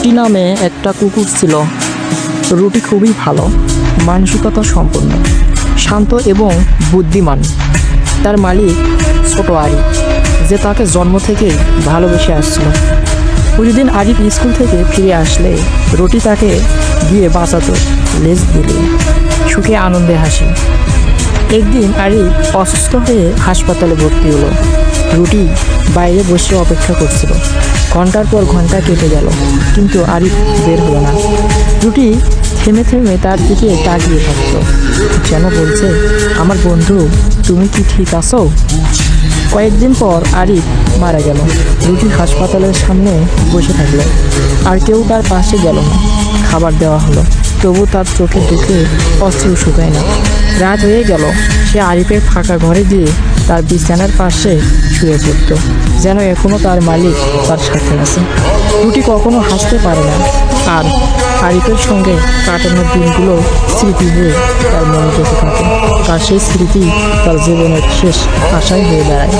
রুটি নামে একটা কুকুর ছিল। রুটি খুবই ভালো, মানসিকতা সম্পন্ন, শান্ত এবং বুদ্ধিমান। তার মালিক ছোট আরিফ, যে তাকে জন্ম থেকেই ভালোবেসে আসছিল। প্রতিদিন আরিফ স্কুল থেকে ফিরে আসলে রুটি তাকে গিয়ে বাঁচাতো, লেজ দিলে সুখে আনন্দে হাসি। একদিন আরিফ অসুস্থ হয়ে হাসপাতালে ভর্তি হলো। রুটি বাইরে বসে অপেক্ষা করছিল। ঘন্টার পর ঘন্টা কেটে গেল, কিন্তু আরিফ বের হলো না। রুটি থেমে থেমে তার দিকে তাকিয়ে থাকতো, যেন বলছে, আমার বন্ধু, তুমি কি ঠিক আছো? কয়েকদিন পর আরিফ মারা গেল। রুটি হাসপাতালের সামনে বসে থাকলো, আর কেউ তার পাশে গেল না। খাবার দেওয়া হলো, তবু তার চোখে দুঃখে অশ্রু শুকায় না। রাত হয়ে গেল, সে আরিফের ফাঁকা ঘরে গিয়ে তার বিছানার পাশে শুয়ে পড়ত, যেন এখনও তার মালিক তার সাথে আছে। রুটি কখনো হাসতে পারে না, আর আরিফের সঙ্গে কাটানো দিনগুলো স্মৃতি হয়ে তার মনে গেঁথে থাকে। আর সেই স্মৃতি তার জীবনের শেষ আশাই হয়ে দাঁড়ায়।